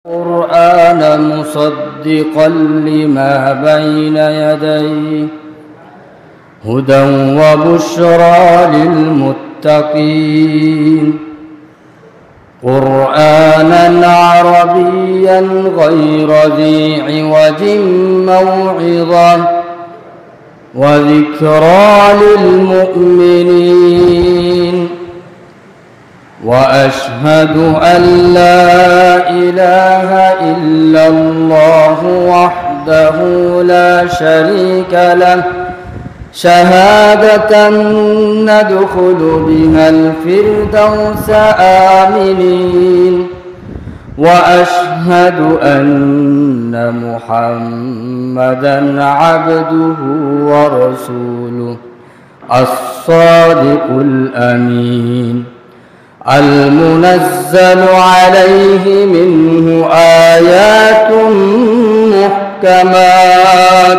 قرآنا مصدقا لما بين يديه هدى وبشرى للمتقين قرآنا عربيا غير ذي عوج موعظة وذكرى للمؤمنين وأشهد أن لا إله إلا الله وحده لا شريك له شهادة ندخل بها الفردوس آمنين وأشهد أن محمدًا عبده ورسوله الصادق الأمين المنزل عليه منه آيات محكمات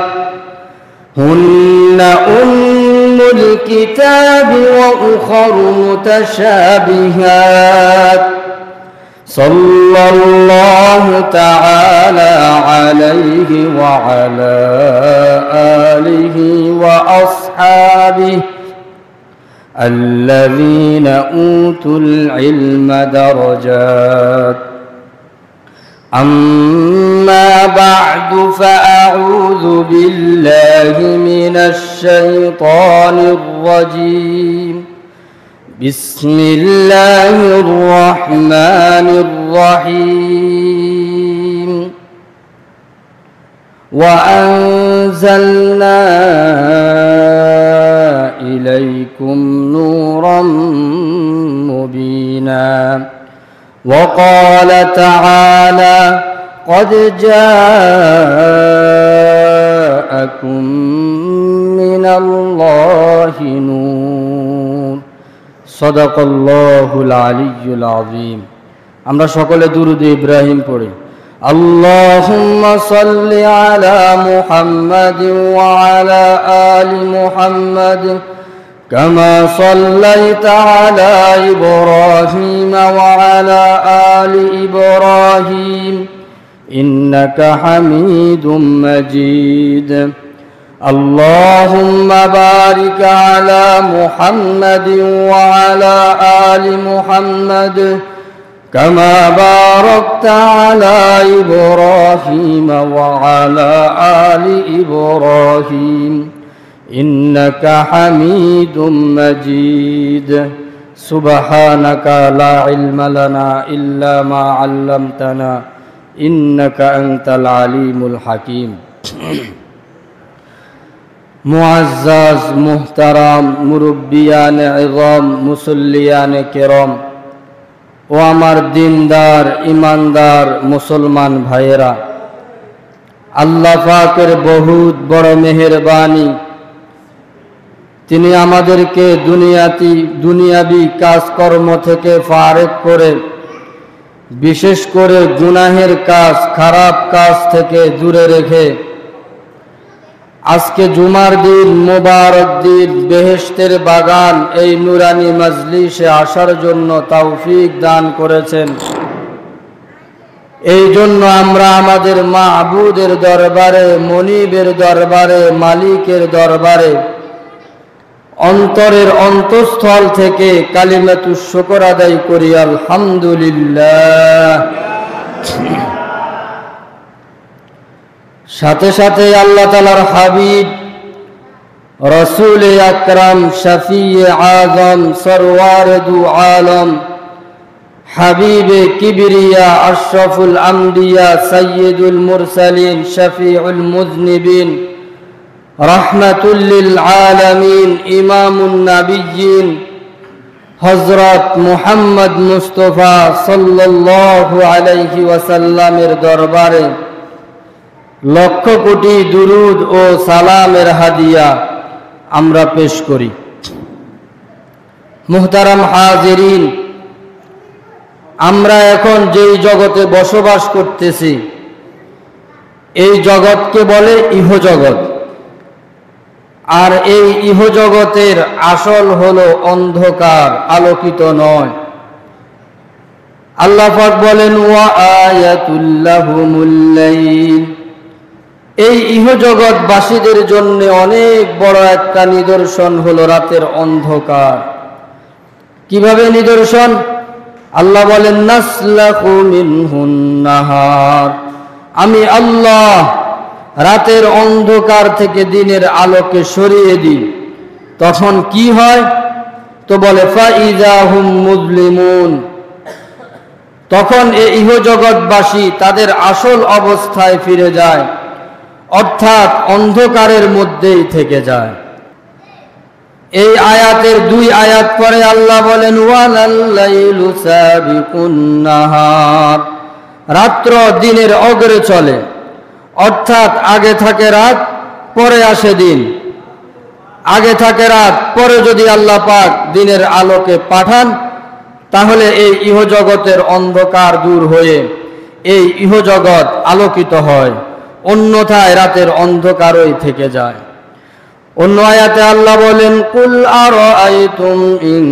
هن أم الكتاب وأخر متشابهات صلى الله تعالى عليه وعلى آله وأصحابه الذين أوتوا العلم درجات أما بعد فأعوذ بالله من الشيطان الرجيم بسم الله الرحمن الرحيم وأنزلنا إليكم نورا مبينا وقال تعالى قد جاءكم من الله نور صدق الله العلي العظيم আমরা সকলে দুরূদ ইব্রাহিম পড়ি اللهم صل على محمد وعلى آل محمد كما صليت على إبراهيم وعلى آل إبراهيم إنك حميد مجيد اللهم بارك على محمد وعلى آل محمد كما باركت على إبراهيم وعلى آل إبراهيم إنك حميد مجيد سبحانك لا علم لنا إلا ما علمتنا إنك أنت العليم الحكيم معزز محترم মুরব্বিয়ান ইযম মুসল্লিয়ান কিরাম ও আমার দিনদার ইমানদার মুসলমান ভাইয়েরা আল্লাহ পাকের বহুত বড় মেহেরবানি তিনি আমাদেরকে দুনিয়াবি কাজকর্ম থেকে ফারেক করে বিশেষ করে গুনাহের কাজ খারাপ কাজ থেকে দূরে রেখে আজকে জুমার দিন মোবারক দিন বেহেশতের বাগান এই নুরানি মজলিসে আসার জন্য তৌফিক দান করেছেন এই জন্য আমরা আমাদের মাহবুদের দরবারে মনিবের দরবারে মালিকের দরবারে অন্তরের অন্তঃস্থল থেকে কালিমাতুশ শুকর আদায় করি আলহামদুলিল্লাহ সাথে সাথে আল্লাহ তাআলার হাবিব রাসূল আকরাম শফিয়ে আযম সরওয়ার দু আলম হাবিবে কিবরিয়া আশরাফুল আম্বিয়া সাইয়্যিদুল মুরসালিন শফিউল মুযনিবিন রাহমাতুল লিল আলামিন ইমামুন নবিয়্যিন হযরত মুহাম্মদ মুস্তাফা সাল্লাল্লাহু আলাইহি ওয়াসাল্লামের দরবারে লক্ষ কোটি দুরুদ ও সালামের হাদিয়া আমরা পেশ করি মুহতারাম হাজিরিন আমরা এখন যেই জগতে বসবাস করতেছি এই জগৎকে বলে ইহজগৎ আর এই ইহজগতের আসল হলো অন্ধকার আলোকিত নয় আল্লাহ পাক বলেন ওয়া আয়াতুল লাহুমুল লাইল, এই ইহজগৎবাসীদের জন্য অনেক বড় একটা নিদর্শন হলো রাতের অন্ধকার। কিভাবে নিদর্শন? আল্লাহ বলেন নাসলাখু মিনহুন নাহার, আমি আল্লাহ রাতের অন্ধকার থেকে দিনের আলোকে সরিয়ে দিই। তখন কি হয়? তো বলে ফাইযা হুম মুজলিমুন, তখন এই ইহজগৎবাসী তাদের আসল অবস্থায় ফিরে যায়, অর্থাৎ অন্ধকারের মধ্যেই থেকে যায়। এই আয়াতের 2 আয়াত পরে আল্লাহ বলেন ওয়ালাল লাইলু সাবিকুন নাহার, রাত্র দিনের অগ্রে চলে, অর্থাৎ আগে থাকে রাত, পরে আসে দিন। আগে থাকে রাত, পরে যদি আল্লাহ পাক দিনের আলোকে পাঠান, তাহলে এই ইহজগতের অন্ধকার দূর হয়ে এই ইহজগৎ আলোকিত হয়, অন্যথায় রাতের অন্ধকারই থেকে যায়। অন্য আয়াতে আল্লাহ বলেন কুল আরাআইতুম ইন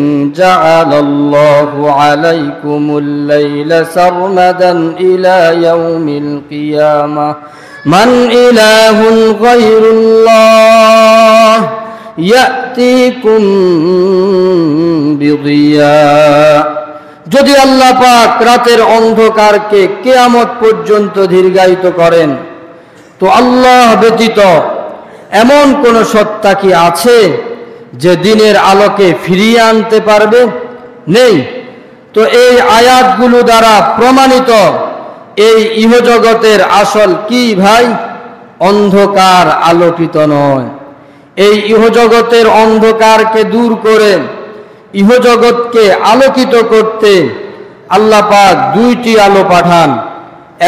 জাআলাল্লাহু আলাইকুমুল লাইলা সারমাদান ইলা ইয়াউমিল কিয়ামাহ মান ইলাহুন গায়রুল্লাহ ইয়াতিকুম বিদিয়া, যদি আল্লাহ পাক রাতের অন্ধকারকে কিয়ামত পর্যন্ত দীর্ঘায়িত করেন, তো আল্লাহ ব্যতীত এমন কোন সত্তা কি আছে যে দিনের আলোকে ফিরিয়ে আনতে পারবে? নেই। তো এই আয়াতগুলো দ্বারা প্রমাণিত এই ইহজগতের আসল কি ভাই? অন্ধকার আলোকিত নয়। এই ইহজগতের অন্ধকারকে দূর করে ইহজগৎকে আলোকিত করতে আল্লাহ পাক 2টি আলো পাঠান।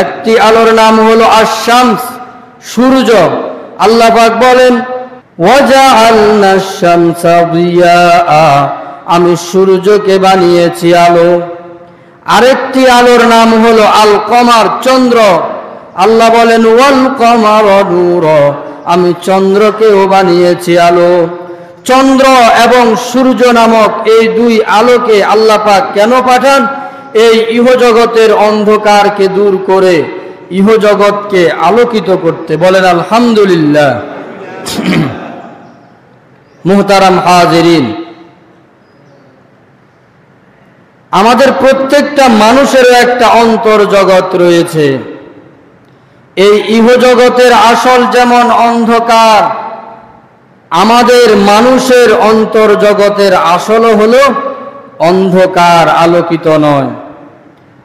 একটি আলোর নাম হলো আশ-শামস, সূর্য। আল্লাহ পাক বলেন ওয়াজআলনাশ শামসা দিয়াআ, আমি সূর্যকে বানিয়েছি আলো। আরেকটি আলোর নাম হলো আল কমার, চন্দ্র। আল্লাহ বলেন ওয়াল কমারা নূরা, আমি চন্দ্রকেও বানিয়েছি আলো। চন্দ্র এবং সূর্য নামক এই 2 আলোকে আল্লাহ পাক কেন পাঠান? এই ইহজগতের অন্ধকারকে দূর করে ইহজগৎকে আলোকিত করতে। বলেন আলহামদুলিল্লাহ। মুহতারাম হাজিরিন, আমাদের প্রত্যেকটা মানুষেরও একটা অন্তর্জগৎ রয়েছে। এই ইহজগতের আসল যেমন অন্ধকার, আমাদের মানুষের অন্তর্জগতের আসল হলো অন্ধকার, আলোকিত নয়।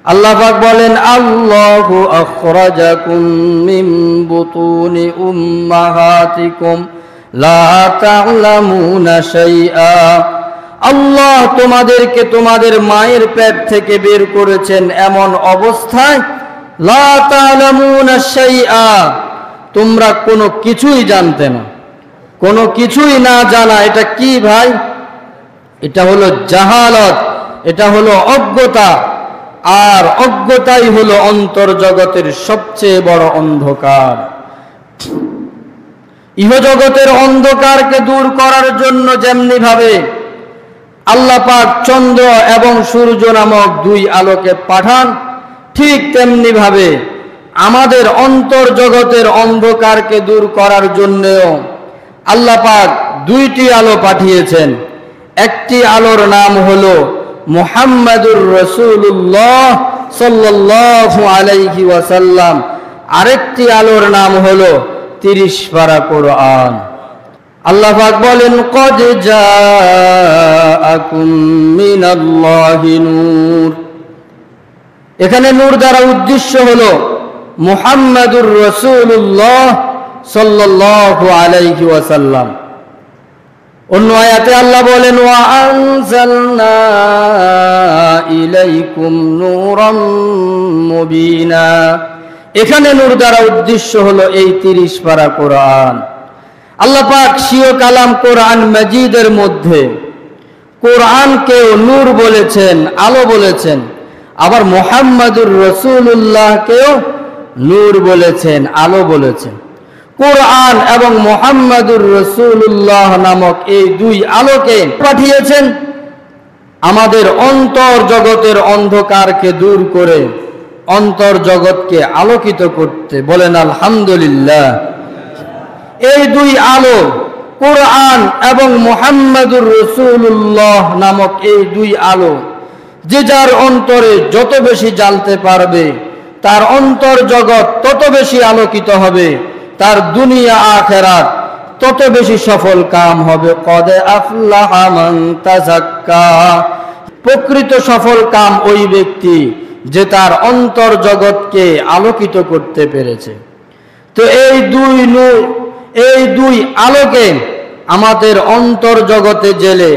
আল্লাহ পাক বলেন আল্লাহু আখরাজাকুম মিন বুতুনি উম্মাহাতিকুম লা তা'লামুনা শাইআ, আল্লাহ তোমাদেরকে তোমাদের মায়ের পেট থেকে বের করেছেন এমন অবস্থায় লা তা'লামুনা শাইআ, তোমরা কোনো কিছুই জানতে না। কোনো কিছুই না জানা, এটা কি ভাই? এটা হলো জাহালত, এটা হলো অজ্ঞতা। আর অজ্ঞতাই হলো অন্তর্জগতের সবচেয়ে বড় অন্ধকার। ইহজগতের অন্ধকারকে দূর করার জন্য যেমনি ভাবে আল্লাহ পাক চন্দ্র এবং সূর্য নামক 2 আলোকে পাঠান, ঠিক তেমনি ভাবে আমাদের অন্তর্জগতের অন্ধকারকে দূর করার জন্যও আল্লাহ পাক 2টি আলো পাঠিয়েছেন। একটি আলোর নাম হলো মুহাম্মাদুর রাসূলুল্লাহ সাল্লাল্লাহু আলাইহি ওয়াসাল্লাম, আরেকটি আলোর নাম হলো 30 পারা কোরআন। আল্লাহ পাক বলেন কদ জাআকুম মিনাল্লাহি নূর, এখানে নূর দ্বারা উদ্দেশ্য হলো মুহাম্মাদুর রাসূলুল্লাহ সাল্লাল্লাহু আলাইহি ওয়াসাল্লাম। অন্য আয়াতে আল্লাহ বলেন ওয়া আনজালনা ইলাইকুম নূরাম মুবিনা, এখানে নূর দ্বারা উদ্দেশ্য হলো এই 30 পারা কোরআন। আল্লাহ পাক স্বীয় কালাম কোরআন মাজিদের মধ্যে কোরআনকেও নূর বলেছেন, আলো বলেছেন, আবার মুহাম্মাদুর রাসূলুল্লাহকেও নূর বলেছেন, আলো বলেছেন। কোরআন এবং মুহাম্মাদুর রাসূলুল্লাহ নামক এই 2 আলোকে পাঠিয়েছেন আমাদের অন্তর জগতের অন্ধকারকে দূর করে অন্তর জগৎকে আলোকিত করতে। বলেন আলহামদুলিল্লাহ। এই দুই আলো, কোরআন এবং মুহাম্মাদুর রাসূলুল্লাহ নামক এই দুই আলো, যে যার অন্তরে যত বেশি জ্বালতে পারবে তার অন্তর জগৎ তত বেশি আলোকিত হবে, তার দুনিয়া আখিরাত তত বেশি সফল কাম হবে। কদ আফলাহা মান তাযাক্কা, প্রকৃত সফল কাম ওই ব্যক্তি যে তার অন্তর জগৎকে আলোকিত করতে পেরেছে। তো এই দুই আলোকে আমাদের অন্তর জগতে জেলে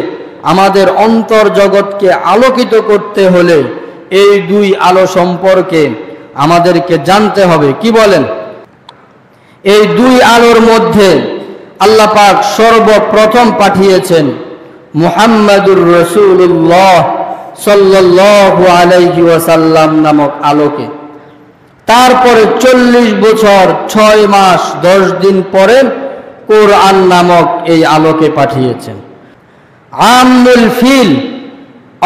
আমাদের অন্তর জগৎকে আলোকিত করতে হলে এই দুই আলো সম্পর্কে আমাদেরকে জানতে হবে। কি বলেন? এই দুই আলোর মধ্যে আল্লাহ পাক সর্বপ্রথম পাঠিয়েছেন মুহাম্মাদুর রাসূলুল্লাহ সাল্লাল্লাহু আলাইহি ওয়াসাল্লাম নামক আলোকে। তারপরে 40 বছর 6 মাস 10 দিন পরে কোরআন নামক এই আলোকে পাঠিয়েছেন। আমুল ফিল,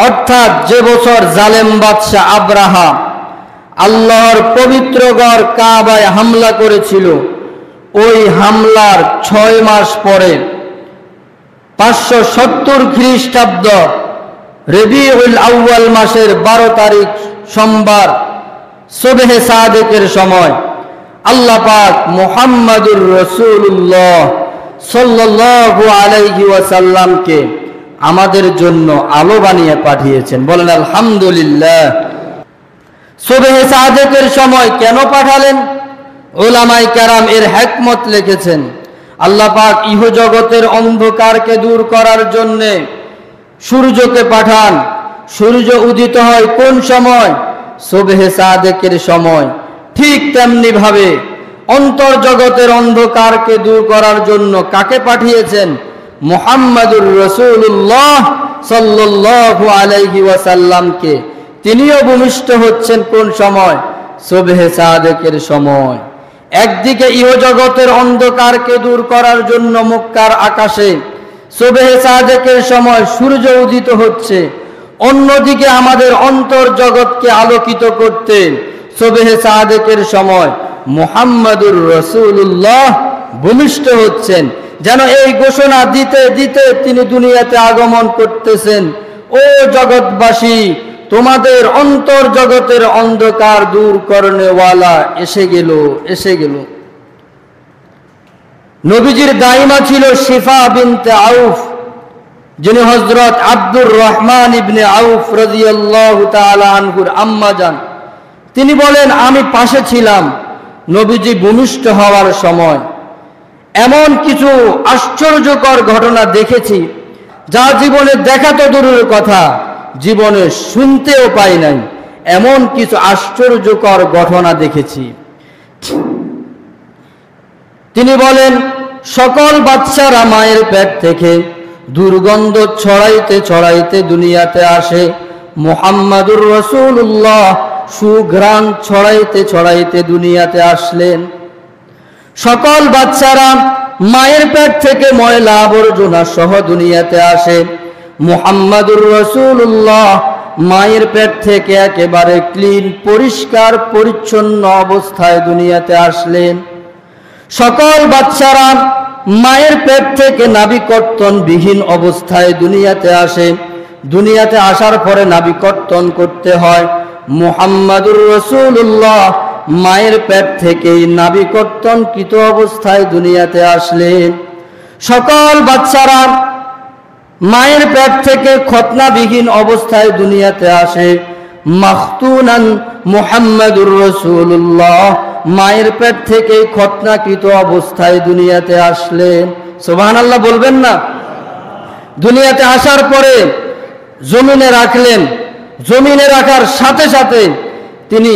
অর্থাৎ যে বছর জালেম বাদশাহ আব্রাহা আল্লাহর পবিত্র ঘর কাবায় হামলা করেছিল, ওই হামলার 6 মাস পরে 570 খ্রিস্টাব্দ রবিউল আউয়াল মাসের 12 তারিখ সোমবার সুবহে সাদেকের সময় আল্লাহ পাক মুহাম্মাদুর রাসূলুল্লাহ সাল্লাল্লাহু আলাইহি ওয়াসাল্লামকে আমাদের জন্য আলো বানিয়ে পাঠিয়েছেন। বলেন আলহামদুলিল্লাহ। সুবহে সাদেকের সময় কেন পাঠালেন? উলামায়ে কেরাম এর হিকমত লিখেছেন। আল্লাহ পাক ইহজগতের অন্ধকারকে দূর করার জন্য সূর্যকে পাঠান। সূর্য উদিত হয় কোন সময়? সুবহে সাদেকের সময়। ঠিক তেমনি ভাবে অন্তর জগতের অন্ধকারকে দূর করার জন্য কাকে পাঠিয়েছেন? মুহাম্মাদুর রাসূলুল্লাহ সাল্লাল্লাহু আলাইহি ওয়াসাল্লামকে। তিনিও ভূমিষ্ঠ হচ্ছেন কোন সময়? সুবহে সাদেকের সময়। একদিকে ইহজগতের অন্ধকারকে দূর করার জন্য মক্কার আকাশে সুবহে সাদেকের সময় সূর্য উদিত হচ্ছে, অন্যদিকে আমাদের অন্তর জগৎকে আলোকিত করতে সুবহে সাদেকের সময় মুহাম্মাদুর রাসূলুল্লাহ ভূমিষ্ঠ হচ্ছেন। যেন এই ঘোষণা দিতে দিতে তিনি দুনিয়াতে আগমন করতেছেন, ও জগৎবাসী, তোমাদের অন্তর জগতের অন্ধকার দূর করনেওয়ালা এসে গেল, এসে গেল। নবীজির দাইমা ছিল শিফা বিনতে আউফ, যিনি হযরত আব্দুর রহমান ইবনে আউফ রাদিয়াল্লাহু তাআলা আনহুর আম্মা যান। তিনি বলেন, আমি পাশে ছিলাম নবীজি ভূমিষ্ঠ হওয়ার সময়। এমন কিছু আশ্চর্যকর ঘটনা দেখেছি যা জীবনে দেখা তো দূরের কথা, জীবনে শুনতেও পাই নাই। এমন কিছু আশ্চর্যকর ঘটনা দেখেছি। তিনি বলেন, সকল বাচ্চারা মায়ের পেট থেকে দুর্গন্ধ ছড়াইতে ছড়াইতে দুনিয়াতে আসে। মুহাম্মাদুর রাসূলুল্লাহ সুঘ্রাণ ছড়াইতে ছড়াইতে দুনিয়াতে আসলেন। সকল বাচ্চারা মায়ের পেট থেকে ময়লা আবর্জনা সহ দুনিয়াতে আসে। মুহাম্মাদুর রাসূলুল্লাহ মায়ের পেট থেকে একেবারে ক্লিন, পরিষ্কার পরিচ্ছন্ন অবস্থায় দুনিয়াতে আসলেন। সকল বাচ্চারা মায়ের পেট থেকে নাভিকর্তন বিহীন অবস্থায় দুনিয়াতে আসে। দুনিয়াতে আসার পরে নাভিকর্তন করতে হয়। মুহাম্মাদুর রাসূলুল্লাহ মায়ের পেট থেকেই নাভিকর্তনকৃত অবস্থায় দুনিয়াতে আসলেন। সকল বাচ্চারা মায়ের পেট থেকে খতনাবিহীন অবস্থায় দুনিয়াতে আসে। মাখতুনান মুহাম্মাদুর রাসূলুল্লাহ মায়ের পেট থেকে খতনাকৃত অবস্থায় দুনিয়াতে আসলেন। সুবহানাল্লাহ বলবেন না? দুনিয়াতে আসার পরে জমিনে রাখলেন। জমিনে রাখার সাথে সাথে তিনি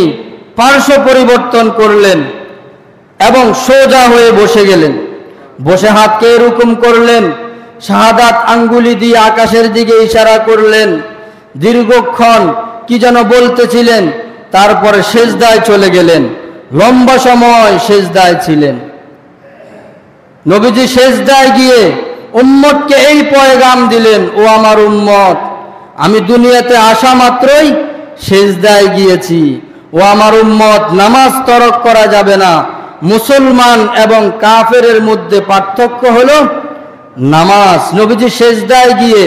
পার্শ্ব পরিবর্তন করলেন এবং সোজা হয়ে বসে গেলেন। বসে হাতকে এরকম করলেন, শাহাদাত আঙ্গুলি দিয়ে আকাশের দিকে ইশারা করলেন। দীর্ঘক্ষণ কি যেন বলতেছিলেন, তারপরে সেজদায় চলে গেলেন। লম্বা সময় সেজদায় ছিলেন। নবীজি সেজদায় গিয়ে উম্মতকে এই পয়গাম দিলেন, ও আমার উম্মত, আমি দুনিয়াতে আসা মাত্রই সেজদায় গিয়েছি। ও আমার উম্মত, নামাজ তরক করা যাবে না। মুসলমান এবং কাফেরের মধ্যে পার্থক্য হলো নামাজ। নবীজি সেজদায় গিয়ে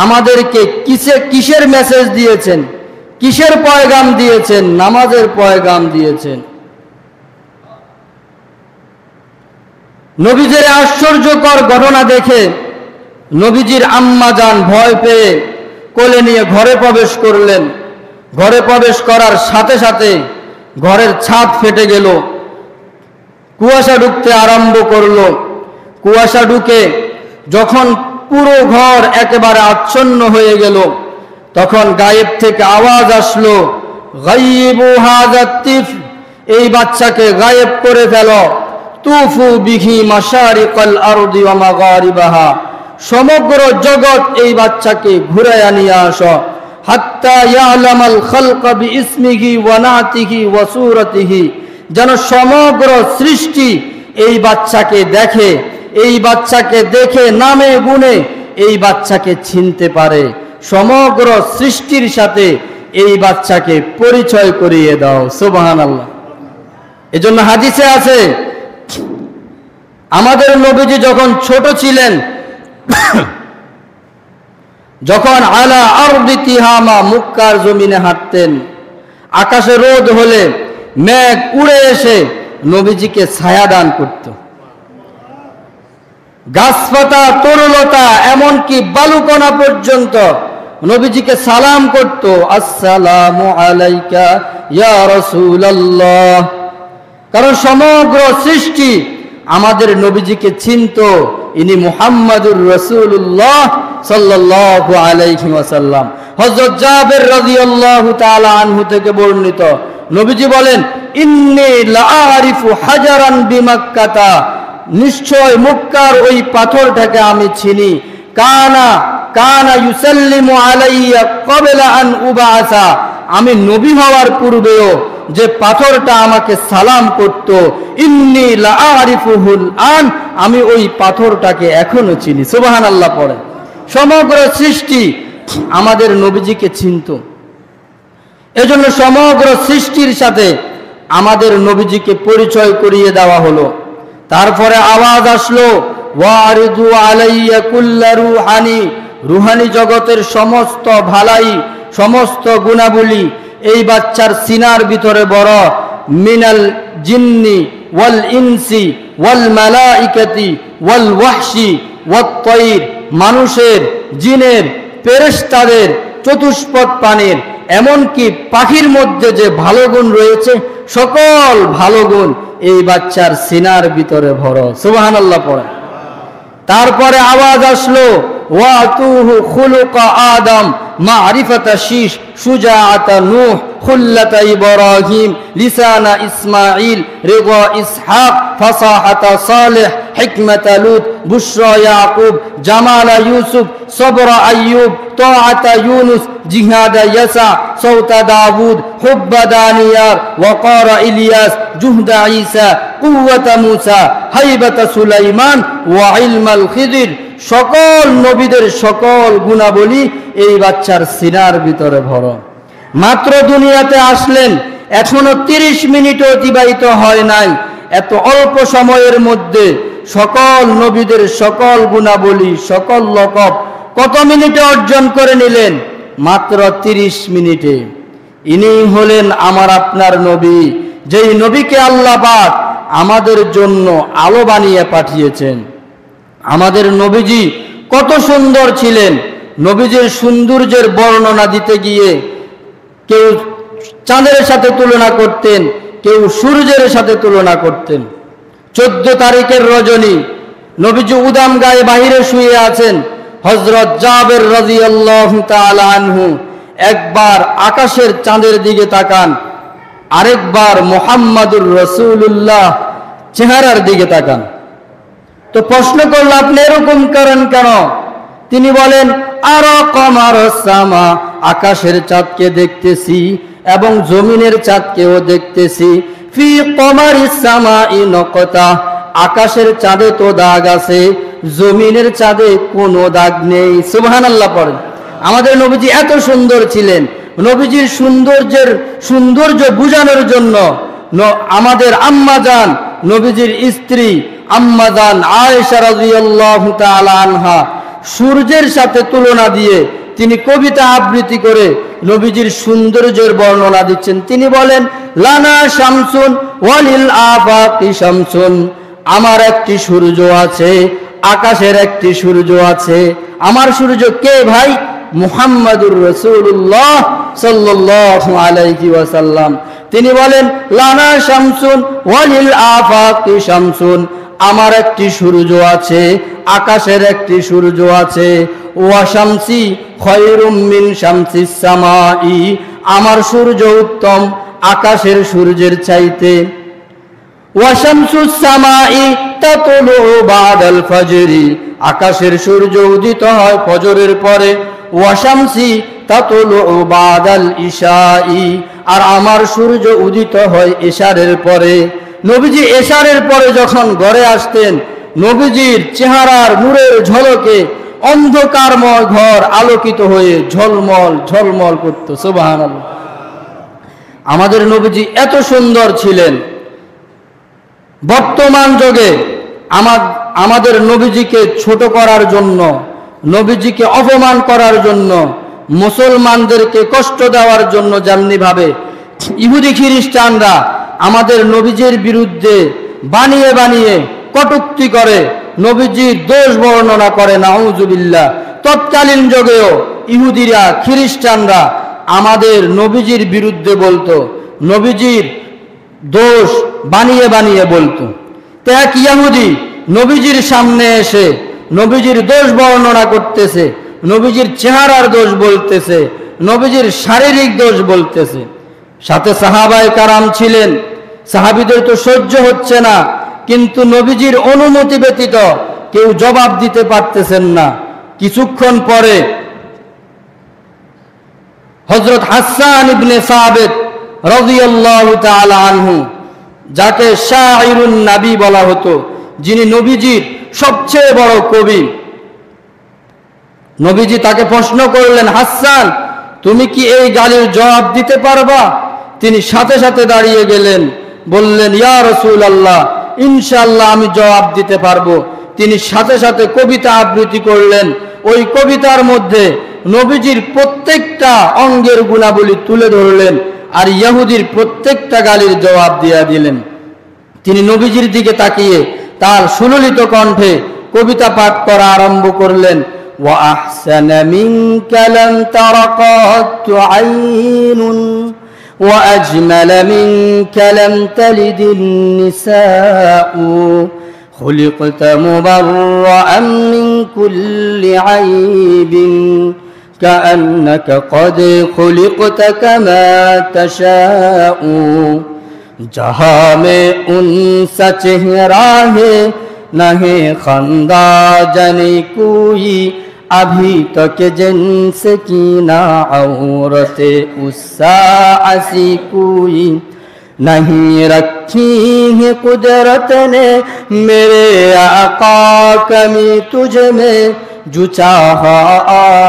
আমাদেরকে কিসের মেসেজ দিয়েছেন, কিসের পয়গাম দিয়েছেন? নামাজের পয়গাম দিয়েছেন। নবীজির আশ্চর্যকর ঘটনা দেখে নবীজির আম্মা জান ভয় পেয়ে কোলে নিয়ে ঘরে প্রবেশ করলেন। ঘরে প্রবেশ করার সাথে সাথে ঘরের ছাদ ফেটে গেল, কুয়াশা ঢুকতে আরম্ভ করলো। কুয়াশা ঢুকে যখন পুরো ঘর একেবারে আচ্ছন্ন হয়ে গেল, তখন গায়েব থেকে আওয়াজ আসলো, গায়িবু হাযা তিফ, এই বাচ্চাকে গায়েব করে ফেলো। তুফু বিহি মাশারিকাল আরদি ওয়া মাগারিবাহা, সমগ্র জগৎ এই বাচ্চাকে ঘুরাইয়া নিয়ে আসো। হাত্তা ইয়ালামাল খালকা বিইসমিহি ওয়া নাতিহি ওয়া সূরাতিহি, যেন সমগ্র সৃষ্টি এই বাচ্চাকে দেখে, এই বাচ্চাকে দেখে নামে গুণে এই বাচ্চাকে চিনতে পারে। সমগ্র সৃষ্টির সাথে এই বাচ্চাকে পরিচয় করিয়ে দাও। সুবহানাল্লাহ। এজন্য হাদিসে আছে, আমাদের নবীজি যখন ছোট ছিলেন, যখন আলা আরদি তিহামা, মক্কার জমিনে হাঁটতেন, আকাশে রোদ হলে মেঘ উড়ে এসে নবীজিকে ছায়া দান করত। গাছপাতা, তরুলতা, এমনকি বালুকণা পর্যন্ত নবীজিকে সালাম করত, আসসালামু আলাইকা ইয়া রাসূলুল্লাহ। কারণ সমগ্র সৃষ্টি আমাদের নবীজিকে চিনত, ইনি মুহাম্মাদুর রাসূলুল্লাহ সাল্লাল্লাহু আলাইহি ওয়াসাল্লাম। হযরত জাবের রাদিয়াল্লাহু তাআলা আনহু থেকে বর্ণিত, নবীজি বলেন, ইন্নী লাআরিফু হাজারান বিমাক্কাতা, নিশ্চয় মক্কার ওই পাথরটাকে আমি চিনি। কানা ইউসাল্লিমু আলাইয়া ক্বাবলা আন উবাসা, আমি নবী হওয়ার পূর্বেও যে পাথরটা আমাকে সালাম করত, ইন্নী লাআরিফুহুল আন, আমি ওই পাথরটাকে এখনো চিনি। সুবহানাল্লাহ পড়ে। সমগ্র সৃষ্টি আমাদের নবীজিকে চিনত। এজন্য সমগ্র সৃষ্টির সাথে আমাদের নবীজিকে পরিচয় করিয়ে দেওয়া হলো। তারপরে আওয়াজ আসলো, ওয়ারিদু আলাইয়া কুল্লা রুহানি, রুহানি জগতের সমস্ত ভালাই, সমস্ত গুণাবলী এই বাচ্চার সিনার ভিতরে বড়। মিনাল জিন্নি ওয়াল ইনসি ওয়াল মালাইকাতি ওয়াল ওয়াহশি ওয়াত তায়র, মানুষের, জিনের, ফেরেশতাদের, চতুষ্পদ প্রাণীর, এমনকি পাখির মধ্যে যে ভালো গুণ রয়েছে, সকল ভালো গুণ এই বাচ্চার সিনার ভিতরে ভরা। সুবহানাল্লাহ পড়ে। তারপরে আওয়াজ আসলো, ওয়াতুহু খুলুকা আদম মারিফাতা শীশ সুজাআতা নূহ খুল্লাতা ইব্রাহিম লিসানা ইসমাঈল রিদা ইসহাক ফাসাহাতা সালেহ হিকমাতা লূত বুশরা ইয়াকুব জামালা ইউসুফ সবরা আইয়ুব তাআতা ইউনুস জিহাদা ইয়াসা সাউতা দাউদ হুব্বা দানিয়ার ওয়াকারা ইলিয়াস জুহদা ঈসা কুওয়াতা মূসা হাইবাতা সুলাইমান ওয়া ইলমাল খিদির, সকল নবীদের সকল গুণাবলী এই বাচ্চার সিনার ভিতরে ভরা। মাত্র দুনিয়াতে আসলেন, এখনো 30 মিনিট অতিবাহিত হয় নাই, এত অল্প সময়ের মধ্যে সকল নবীদের সকল গুণাবলী, সকল লকব কত মিনিটে অর্জন করে নিলেন? মাত্র 30 মিনিটে। ইনি হলেন আমার আপনার নবী, যেই নবীকে আল্লাহ পাক আমাদের জন্য আলো বানিয়ে পাঠিয়েছেন। আমাদের নবীজি কত সুন্দর ছিলেন। নবীজির সৌন্দর্যের বর্ণনা দিতে গিয়ে কেউ চাঁদের সাথে তুলনা করতেন, কেউ সূর্যের সাথে তুলনা করতেন। 14 তারিখের রজনী নবীজি উদাম গায়ে বাহিরে শুয়ে আছেন। হযরত জাবের রাদিয়াল্লাহু তাআলা আনহু একবার আকাশের চাঁদের দিকে তাকান, আরেকবার মুহাম্মাদুর রাসূলুল্লাহ চেহারার দিকে তাকান। তো প্রশ্ন করল, আপনি এরকম করেন কেন? তিনি বলেন, আরা কমারুস সামা, আকাশের চাঁদকে দেখতেছি এবং জমিনের চাঁদকেও দেখতেছি। ফি কমারিস সামাই নকতা, আকাশের চাঁদে তো দাগ আছে, জমিনের চাঁদে কোনো দাগ নেই। সুবহানাল্লাহ পড়েন। আমাদের নবীজি এত সুন্দর ছিলেন। নবীজির সৌন্দর্য বোঝানোর জন্য আমাদের আম্মা জান, নবীজির স্ত্রী আম্মা জান আয়েশা রাদিয়াল্লাহু তাআলা আনহা সূর্যের সাথে তুলনা দিয়ে তিনি কবিতা আবৃত্তি করে নবীজির সৌন্দর্যের বর্ণনা দিচ্ছেন। তিনি বলেন, লানা শামসুন ওয়ালিল আফাকি শামসুন, আমার একটি সূর্য আছে, আকাশের একটি সূর্য আছে। আমার সূর্য কে ভাই? মুহাম্মাদুর রাসূলুল্লাহ সাল্লাল্লাহু আলাইহি ওয়াসাল্লাম। তিনি বলেন, লানা শামসুন ওয়ালিল আফাকি শামসুন, আমার একটি সূর্য আছে, আকাশের একটি সূর্য আছে। ওয়া শামসি খায়রুম মিন শামসিস সামাই, আমার সূর্য উত্তম আকাশের সূর্যের চাইতে। ওয়া শামসুস সামাই তাতলু বাদাল ফজরি, আকাশের সূর্য উদিত হয় ফজরের পরে। ওয়া শামসি তাতলু বাদাল ইশাই, আর আমার সূর্য উদিত হয় এশারের পরে। নবীজি এশারের পরে যখন ঘরে আসতেন, নবীজির চেহারার নূরের ঝলকে অন্ধকারময় ঘর আলোকিত হয়ে ঝলমল ঝলমল করত। সুবহানাল্লাহ। আমাদের নবীজি এত সুন্দর ছিলেন। বর্তমান যুগে আমাদের নবীজিকে ছোট করার জন্য, নবীজিকে অপমান করার জন্য, মুসলমানদেরকে কষ্ট দেওয়ার জন্য যেমনি ভাবে ইহুদি খ্রিস্টানরা আমাদের নবীজির বিরুদ্ধে বানিয়ে বানিয়ে কটূক্তি করে, নবীজির দোষ বর্ণনা করে, নাউজুবিল্লাহ, তৎকালীন যুগেও ইহুদিরা খ্রিস্টানরা আমাদের নবীজির বিরুদ্ধে বলতো, নবীজির দোষ বানিয়ে বানিয়ে বলতো। তো এক ইহুদি নবীজির সামনে এসে নবীজির দোষ বর্ণনা করতেছে, নবীজির চেহারার দোষ বলতেছে, নবীজির শারীরিক দোষ বলতেছে। সাথে সাহাবায়ে কারাম ছিলেন, সাহাবীদের তো সহ্য হচ্ছে না, কিন্তু নবীজির অনুমতি ব্যতীত কেউ জবাব দিতে পারতেছেন না। কিছুক্ষণ পরে হযরত হাসান ইবনে সাবিত রাদিয়াল্লাহু তাআলা আনহু, যাকে শায়রুন নবী বলা হতো, যিনি নবীজির সবচেয়ে বড় কবি, নবীজি তাকে প্রশ্ন করলেন, হাসান, তুমি কি এই গালির জবাব দিতে পারবা? তিনি সাথে সাথে দাঁড়িয়ে গেলেন, বললেন, ইয়া রাসূলুল্লাহ, ইনশাআল্লাহ আমি জবাব দিতে পারবো। তিনি সাথে সাথে কবিতা আবৃত্তি করলেন। ওই কবিতার মধ্যে নবীজির প্রত্যেকটা অঙ্গের গুণাবলী তুলে ধরলেন, আর ইহুদির প্রত্যেকটা গালির জবাব দিয়ে দিলেন। তিনি নবীজির দিকে তাকিয়ে তার সুললিত কণ্ঠে কবিতা পাঠ করা আরম্ভ করলেন। ওয়া আহসানা মিনকা লাম তারা কাত্তু আইনুন ওয়া আজমালা মিনকা লাম তালিদিন নিসাউ খুলিকতা মুবাররাআন মিন কুল্লি আইবিন কাআন্নাকা কদ খুলিকতা কামা তাশাউ जहाँ में उनसा चेहरा है नहीं खंदा जने कोई अभी तक जिनसे की ना औरत उससा ऐसी कोई नहीं रखी है कुदरत ने मेरे आका कमी तुझ में जो चाहा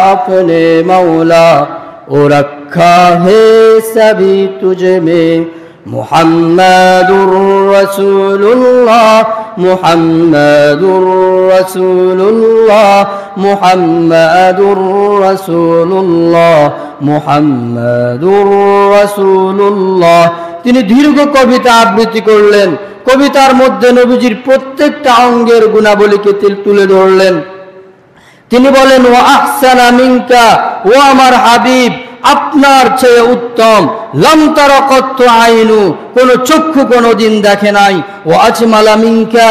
आपने मौला वो रखा है सभी तुझ में मुहम्मदुर रसूलुल्लाह मुहम्मदुर रसूलुल्लाह मुहम्मदुर रसूलुल्लाह मुहम्मदुर रसूलुल्लाह। তিনি দীর্ঘ কবিতা আবৃত্তি করলেন। কবিতার মধ্যে নবীজির প্রত্যেকটা অঙ্গের গুণাবলীকে তুলে ধরলেন। তিনি বলেন, ওয়া আহসানা মিনকা, ও আমার হাবিব, আপনার চেয়ে উত্তম, লাম তারা কাত্তু আইনু, কোন চক্ষু কোনদিন দেখে নাই, ও আজমালা মিনকা,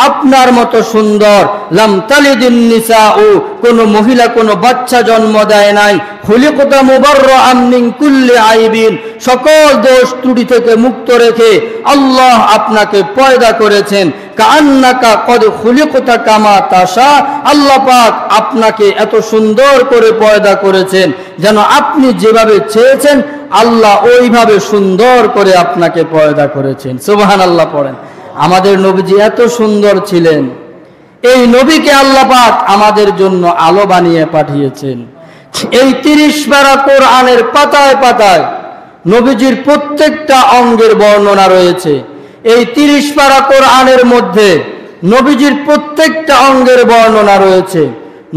আপনার মতো সুন্দর, লাম তালিদিন নিসাউ, কোন মহিলা কোন বাচ্চা জন্ম দেয় নাই, খুলিকতা মুবাররাআন মিন কুল্লি আইবিন, সকল দোষ ত্রুটি থেকে মুক্ত রেখে আল্লাহ আপনাকে পয়দা করেছেন। কাআন্নাকা কদ খুলিকতা কামা তাশা, আল্লাহ পাক আপনাকে এত সুন্দর করে পয়দা করেছেন যেন আপনি যেভাবে চেয়েছেন আল্লাহ ওইভাবে সুন্দর করে আপনাকে পয়দা করেছেন। সুবহানাল্লাহ পড়েন। আমাদের নবীজি এত সুন্দর ছিলেন, এই নবীকে আল্লাহ পাক আমাদের জন্য আলো বানিয়ে পাঠিয়েছেন। এই 30 পারা কোরআনের পাতায় পাতায় নবীজির প্রত্যেকটা অঙ্গের বর্ণনা রয়েছে। এই 30 পারা কোরআনের মধ্যে নবীজির প্রত্যেকটা অঙ্গের বর্ণনা রয়েছে।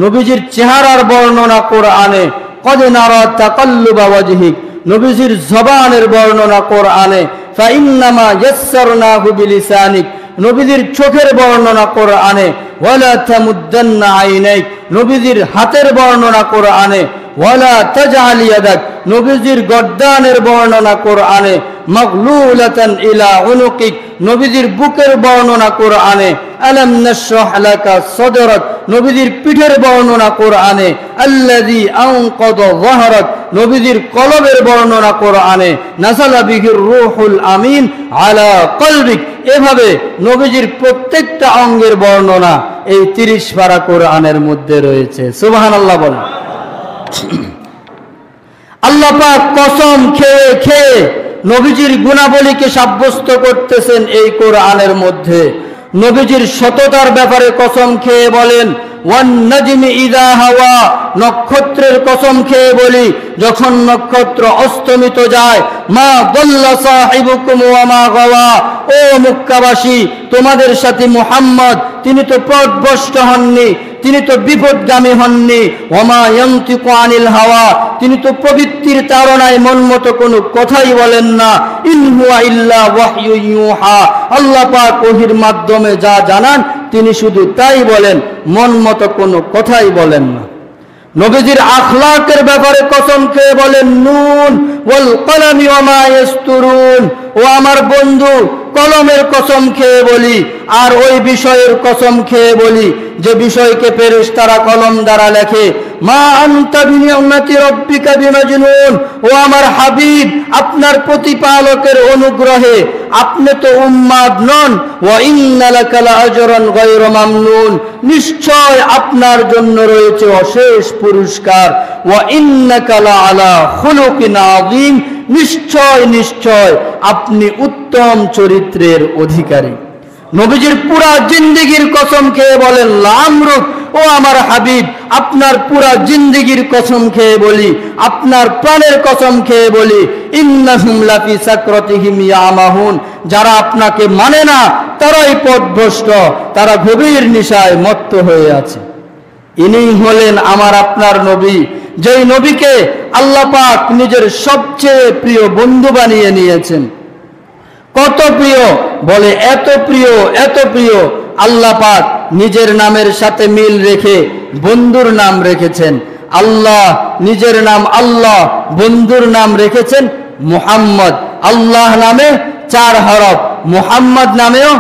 নবীজির চেহারার বর্ণনা কোরআনে, কদ নারা তাকাল্লুবা ওয়াজহিক, নবীজির জবানের বর্ণনা কোরআনে, ফাইন্নামা ইয়াসসারনাহু বিলিসানিক, নবীজির চোখের বর্ণনা কোরআনে, ওয়ালা তামুদ্দান্না আইনাইক, নবীজির হাতের বর্ণনা কোরআনে, ওয়ালা তাজআল ইয়াদাক, নবীজির গর্দানের বর্ণনা কোরআনে, মাগলুলাতান ইলা উনুকিক, নবীজির বুকের বর্ণনা কোরআনে, আলাম নাশরাহ লাকা সাদরাক, নবীজির পিঠের বর্ণনা কোরআনে, আল্লাযী আনকাযা যাহরাক, নবীজির কলবের বর্ণনা কোরআনে, নাযালা বিহির রূহুল আমিন আলা কলবিক। এভাবে নবীজির প্রত্যেকটা অঙ্গের বর্ণনা এই 30 পারা কোরআনের মধ্যে রয়েছে। সুবহানাল্লাহ বলেন। আল্লাহ পাক কসম খেয়ে খেয়ে নবীজির গুণাবলীকে সাব্যস্ত করতেছেন এই কোরআনের মধ্যে। নবীজির সততার ব্যাপারে কসম খেয়ে বলেন, ওয়ান নাজমি ইযা হাওয়া, নক্ষত্রের কসম খেয়ে বলি যখন নক্ষত্র অস্তমিত যায়, মা দাল্লা সাহিবুকুম ওয়া মা গাওয়া, ও মক্কাবাসী তোমাদের সাথে মুহাম্মদ তিনি তো পথভ্রষ্ট হননি, তিনি তো বিপদগামী হননি, ওমা ইয়ানতিকু আনিল হাওয়া, তিনি তো প্রবৃত্তির তাড়নায় মন মতো কোনো কথাই বলেন না, ইন হুয়া ইল্লা ওয়াহয়ু ইউহা, আল্লাহ পাক ওহীর মাধ্যমে যা জানান তিনি শুধু তাই বলেন, মন মতো কোনো কথাই বলেন না। নবীজির আখলাকের ব্যাপারে কসম খেয়ে বলেন, নুন ওয়াল কলামি ওয়া মা ইয়াসতুরুন, ও আমার বন্ধু কলমের কসম খেয়ে বলি আর ওই বিষয়ের কসম খেয়ে বলি যে বিষয়কে ফেরেশতারা কলম দ্বারা লেখে, মা আনতা বিনিয়ামতি রাব্বিকা বিমাজনুন, ও আমার হাবিব আপনার প্রতিপালকের অনুগ্রহে আপনি তো উম্মাদ নন, ওয়া ইন্না লাকা লাআজরান গায়রা মামনুন, নিশ্চয় আপনার জন্য রয়েছে অশেষ পুরস্কার, ওয়া ইন্নাকা লাআলা খুলুকিন আযীম, নিশ্চয় নিশ্চয় আপনি উত্তম চরিত্রের অধিকারী। নবীজির পুরা জিন্দেগির কসম খেয়ে বলেন, লামরুক, ও আমার হাবিব আপনার পুরা জিন্দেগির কসম খেয়ে বলি, আপনার প্রাণের কসম খেয়ে বলি, ইন্নাহুম লাফি সাকরাতিহিম ইয়ামাহুন, যারা আপনাকে মানে না তারাই পথভ্রষ্ট, তারা গভীর নেশায় মত্ত হয়ে আছে। ইনি হলেন আমার আপনার নবী, যেই নবীকে আল্লাহ পাক নিজের সবচেয়ে প্রিয় বন্ধু বানিয়ে নিয়েছেন। কত প্রিয়, বলে এত প্রিয়, এত প্রিয়, আল্লাহ পাক নিজের নামের সাথে মিল রেখে বন্ধুর নাম রেখেছেন। আল্লাহ নিজের নাম আল্লাহ, বন্ধুর নাম রেখেছেন মুহাম্মদ। আল্লাহ নামে 4 হরফ, মুহাম্মদ নামেও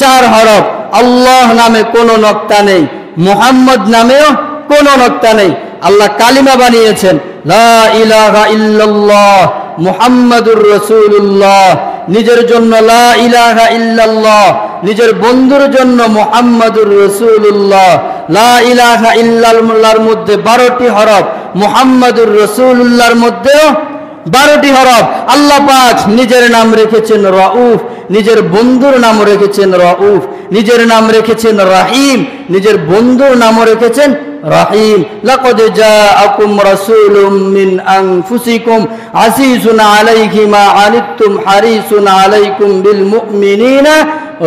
4 হরফ। আল্লাহ নামে কোনো নক্তা নেই, মুহাম্মদ নামেও কোনো নক্তা নেই। আল্লাহ কালিমা বানিয়েছেন, লা ইলাহা ইল্লাল্লাহ মুহাম্মাদুর রাসূলুল্লাহ, নিজের জন্য লা ইলাহা ইল্লাল্লাহ, নিজের বন্ধুর জন্য মুহাম্মাদুর রাসূলুল্লাহ। লা ইলাহা ইল্লাল্লাহর মধ্যে 12টি হরফ, মুহাম্মাদুর রাসূলুল্লাহর মধ্যেও 12টি হরফ। আল্লাহ পাক নিজের নাম রেখেছেন রাউফ, নিজের বন্ধুর নাম রেখেছেন রাউফ, নিজের নাম রেখেছেন রাহিম, নিজের বন্ধুর নাম রেখেছেন রাহিম। লাকাদ জাআকুম রাসূলুম মিন আনফুসিকুম আজিজুন আলাইহি মা আনিতুম হারিসুন আলাইকুম বিল মুমিনিনা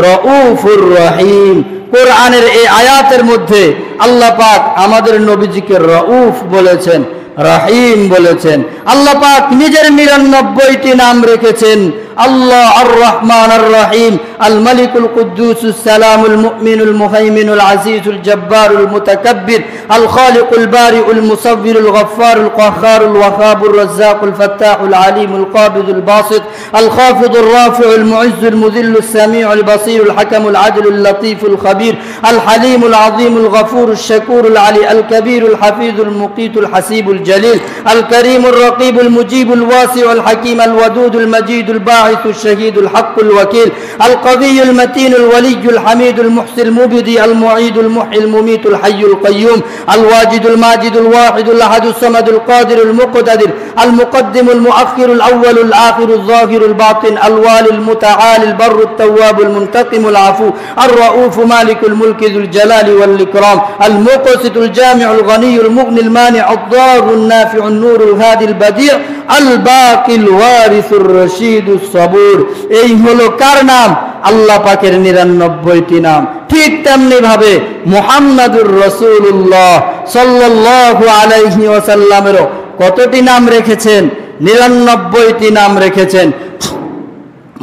রাউফুর রহিম। কোরআনের এই আয়াতের মধ্যে আল্লাহ পাক আমাদের নবীজিকে রাউফ বলেছেন, রাহিম বলেছেন। আল্লাহ পাক নিজের 99টি নাম রেখেছেন। আল্লাহ আর রহমান আর রহিম, আল মালিকুল কুদ্দুসুস সালামুল মুমিনুল মুহাইমিনুল আজিজুল জব্বারুল মুতাকাব্বির, আল খালিকুল বারিউল মুসাব্বিরুল গফফারুল কাহ্হারুল ওয়াহাবুর রাজ্জাকুল ফাত্তাহুল আলিমুল কাবিদুল বাসিত, আল খাফিদুর রাফিউল মুইজ্জুল মুযিল্লুস সামিউল বাসিরুল হাকামুল আদলুল লতীফুল খাবীর, আল হালিমুল আযীমুল গফুরুশ শাকুরুল আলী, আল কবীরুল হাফিজুল মুকিতুল হাসিবুল জলিল, আল করিমুর রকিবুল মুজিবুল ওয়াসিউল হাকিম, আল ওয়াদুদুল মজিদুল الباعث الشهيد الحق الوكيل القوي المتين الولي الحميد المحسن المبدي المعيد المحيي المميت الحي القيوم الواجد الماجد الواحد الأحد الصمد القادر المقتدر المقدم المؤخر الأول الآخر الظاهر الباطن الوالي المتعالي البر التواب المنتقم العفو الرؤوف مالك الملك ذو الجلال والإكرام المقسط الجامع الغني المغني المانع الضار النافع النور الهادي البديع الباقي الوارث الرشيد الصبور। এই হলো কার নাম? আল্লাহ পাকের 99টি নাম। ঠিক তেমনি ভাবে মুহাম্মাদুর রাসূলুল্লাহ সাল্লাল্লাহু আলাইহি ওয়াসাল্লামেরও কতটি নাম রেখেছেন? 99টি নাম রেখেছেন।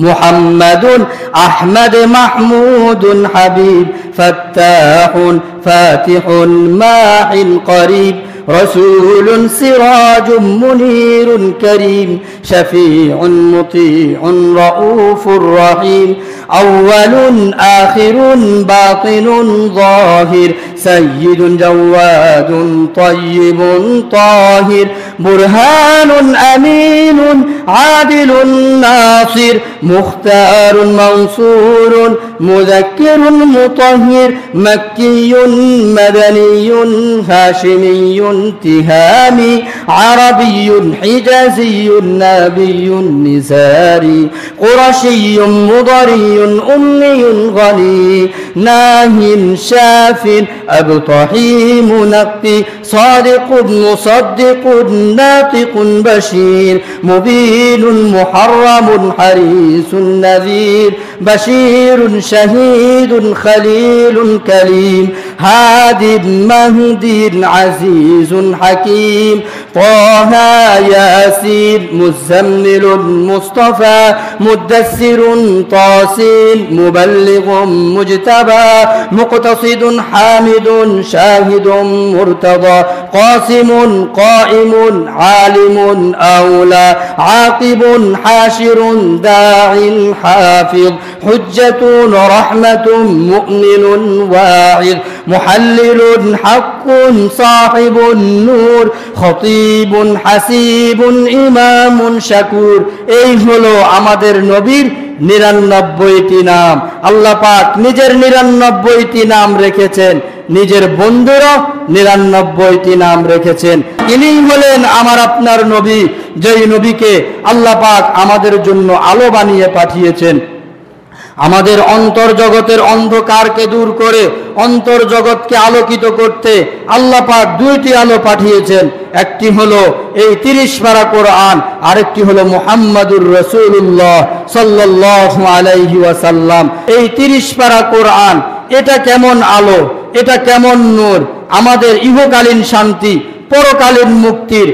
মুহাম্মাদুন আহমদ মাহমুদুন হাবিব ফাত্তাহুন ফাতিহুন মাহিন করিব رسول سراج منير كريم شفيع مطيع رؤوف رحيم أول آخر باطن ظاهر سيد جواد طيب طاهر برهان أمين عادل ناصر مختار منصور مذكر مطهر مكي مدني هاشمي تهامي عربي حجازي نبي نزاري قرشي مضري أمي غني ناه شاف أبطحي منقي صادق مصدق ناطق بشير مبين محرم حريص نذير بشير شهيد خليل كليم هاد مهدي عزيز حكيم طه ياسين مزمل مصطفى مدثر طاسين مبلغ مجتبى مقتصد حامد شاهد مرتضى قاسم قائم عالم أولى عاقب حاشر داع حافظ حجة رحمة مؤمن واعظ محلل حق صاحب النور خطيب حسيب إمام شكور। এই হলো আমাদের নবীর 99টি নাম। আল্লাহ পাক নিজের 99টি নাম রেখেছেন, নিজের বন্ধুরও 99টি নাম রেখেছেন। ইনি হলেন আমার আপনার নবী, যেই নবীকে আল্লাহ পাক আমাদের জন্য আলো বানিয়ে পাঠিয়েছেন। আমাদের অন্তর্জগতের অন্ধকারকে দূর করে অন্তর্জগৎকে আলোকিত করতে আল্লাহ পাক 2টি আলো পাঠিয়েছেন। একটি হলো এই 30 পারা কোরআন, আরেকটি হলো মুহাম্মাদুর রাসূলুল্লাহ সাল্লাল্লাহু আলাইহি ওয়াসাল্লাম। এই 30 পারা কোরআন, এটা কেমন আলো, এটা কেমন নূর, আমাদের ইহকালীন শান্তি পরকালীন মুক্তির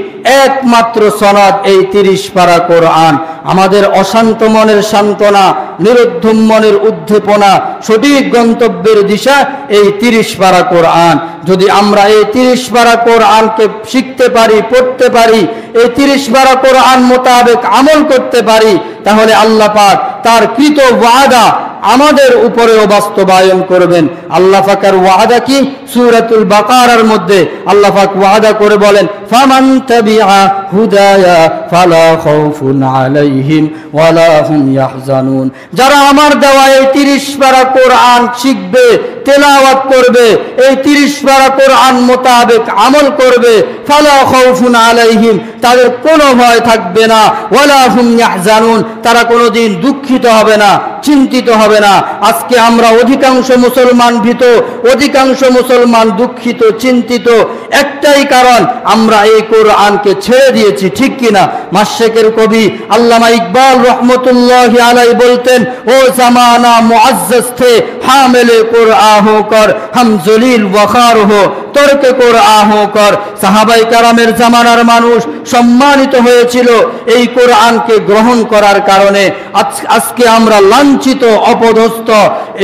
একমাত্র সনদ এই 30 পারা কোরআন। আমাদের অশান্ত মনের সান্ত্বনা, নিরুদ্ধম মনের উদ্দীপনা, সঠিক গন্তব্যের দিশা এই 30 পারা কোরআন। যদি আমরা এই 30 পারা কোরআনকে শিখতে পারি, পড়তে পারি, এই 30 পারা কোরআন মোতাবেক আমল করতে পারি, তাহলে আল্লাহ পাক তার কৃত ওয়াদা আমাদের উপরেও বাস্তবায়ন করবেন। আল্লাহ পাকের ওয়াদা কি? সূরাতুল বাকারার মধ্যে আল্লাহ পাক ওয়াদা করে বলেন, ফামান তাবিআ হুদায়া ফালা খাউফুন আলাইহিম ওয়ালা হুম ইয়াহজানুন। যারা আমার দেওয়া এই 30 পারা কোরআন শিখবে, তেলাওয়াত করবে, এই 30 পারা কোরআন মোতাবেক আমল করবে, ফালা খাউফুন আলাইহিম, তাদের কোনো ভয় থাকবে না, ওয়ালা হুম ইয়াহজানুন, তারা কোনোদিন দুঃখিত হবে না, চিন্তিত হবে না। আজকে আমরা অধিকাংশ মুসলমান ভীত, অধিকাংশ মুসলমান দুঃখিত, চিন্তিত, একটাই কারণ, আমরা এই কোরআনকে ছেড়ে দিয়েছি, ঠিক কিনা? মাশরিকের কবি আল্লামা ইকবাল রহমতুল্লাহি আলাইহি বলতেন, ও জামানা মুআজ্জাজ থে হামিলে কুরআন হোকর হাম জলিল ওয়াখার হো তর্কে কোরআন হোকর। সাহাবায়ে কেরামের জামানার মানুষ সম্মানিত হয়েছিল এই কোরআনকে গ্রহণ করার কারণে। আজকে আমরা লাঞ্ছিত, অপদস্থ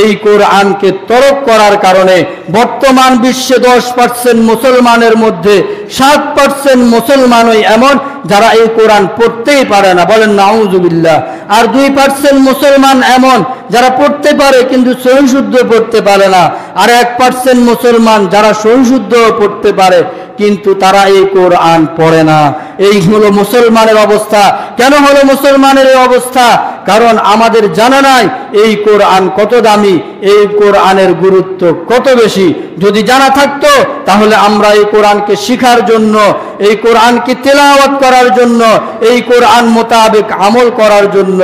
এই কোরআনকে তরক করার কারণে। বর্তমান বিশ্বে 10% মুসলমানের মধ্যে 7% মুসলমানই এমন যারা এই কোরআন পড়তেই পারে না, বলেন নাউজুবিল্লাহ। আর 2% মুসলমান এমন যারা পড়তে পারে কিন্তু সহিশুদ্ধ পড়তে পারে না। আর 1% মুসলমান যারা সহিশুদ্ধ পড়তে পারে কিন্তু তারা এই কোরআন পড়ে না। এই হলো মুসলমানের অবস্থা। কেন হলো মুসলমানের এই অবস্থা? কারণ আমাদের জানা নাই এই কোরআন কত দামি, এই কোরআনের গুরুত্ব কত বেশি। যদি জানা থাকতো তাহলে আমরা এই কোরআনকে শিখার জন্য, এই কোরআনকে তেলাওয়াত করার জন্য, এই কোরআন মোতাবেক আমল করার জন্য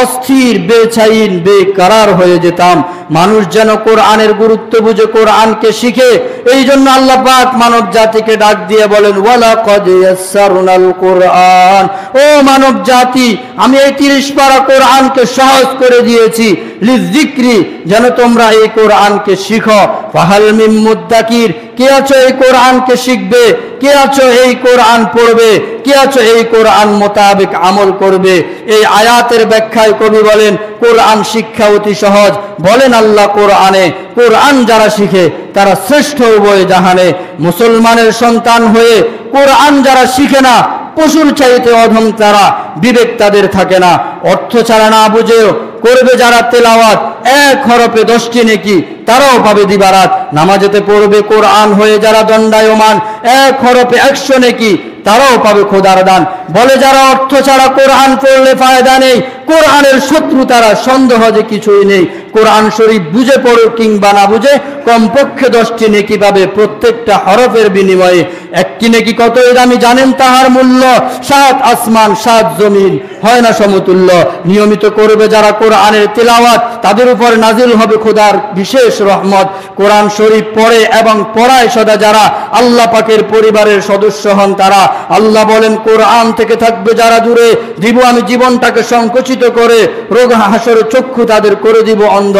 অস্থির, বেচাইন, বেকরার হয়ে যেতাম। মানুষ যেন কোরআনের গুরুত্ব বুঝে কোরআনকে শিখে। এই জন্য আল্লাহ পাক মানব জাতিকে ডাক দিয়ে বলেন, ওয়ালাকাদ ইয়াসসারনাল কোরআন, ও মানব জাতি, আমি এই 30 পারা কোরআনকে সহজ করে দিয়েছি লিযিকরি, যেন তোমরা এই কোরআনকে শিখো। ফাহাল মিন মুদ্দাকির, কে আছো এই কোরআনকে শিখবে? কে আছো এই কোরআন পড়বে? কে আছো এই কোরআন মোতাবেক আমল করবে? এই আয়াতের ব্যাখ্যায় কবি বলেন, কোরআন শিক্ষা অতি সহজ। বলেন আল্লাহ কোরআনে, কোরআন যারা শিখে তারা শ্রেষ্ঠ উভয় জাহানে। মুসলমানের সন্তান হয়ে কোরআন যারা শিখে না, পশুর চাইতে অধম তারা, বিবেক তাদের থাকে না। অর্থ ছাড়া না বুঝেও করবে যারা তেলাওয়াত, 1 হরফে 10টি নেকি তারাও পাবে দিবারাত। নামাজেতে পড়বে কোরআন হয়ে যারা দণ্ডায়মান, 1 হরফে 100 নেকি তারাও পাবে খোদার দান। বলে যারা অর্থ ছাড়া কোরআন পড়লে ফায়দা নেই, কোরআনের শত্রু তারা, সন্দেহ যে কিছুই নেই। কোরআন শরীফ বুঝে পড়ো কিংবা না বুঝে কমপক্ষে 10টি নেকি পাবে প্রত্যেকটা হরফের বিনিময়ে। একটি নেকি কতই দামি জানেন? তাহার মূল্য 7 আসমান 7 জমিন, হয় না সমতুল্য। নিয়মিত করবে যারা কোরআনের তেলাওয়াত, তাদের উপর নাজিল হবে খোদার বিশেষ রহমত। কোরআন শরীফ পড়ে এবং পড়ায় সদা যারা, আল্লাহ পাকের পরিবারের সদস্য হন তারা। আল্লাহ বলেন, কোরআন থেকে থাকবে যারা দূরে, দিব আমি জীবনটাকে সংকুচিত করে, রোগ হাসর চক্ষু তাদের করে দিব অন্ধ,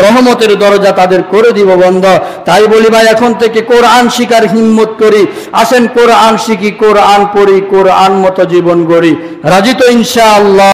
রহমতের দরজা তাদের করে দিব বন্ধ। তাই বলি ভাই, এখন থেকে কোরআন শিকার হিম্মত করি। আসেন কোরআন শিখি, কোরআন পড়ি, কোরআন মতো জীবন গড়ি। রাজি তো ইনশাআল্লাহ?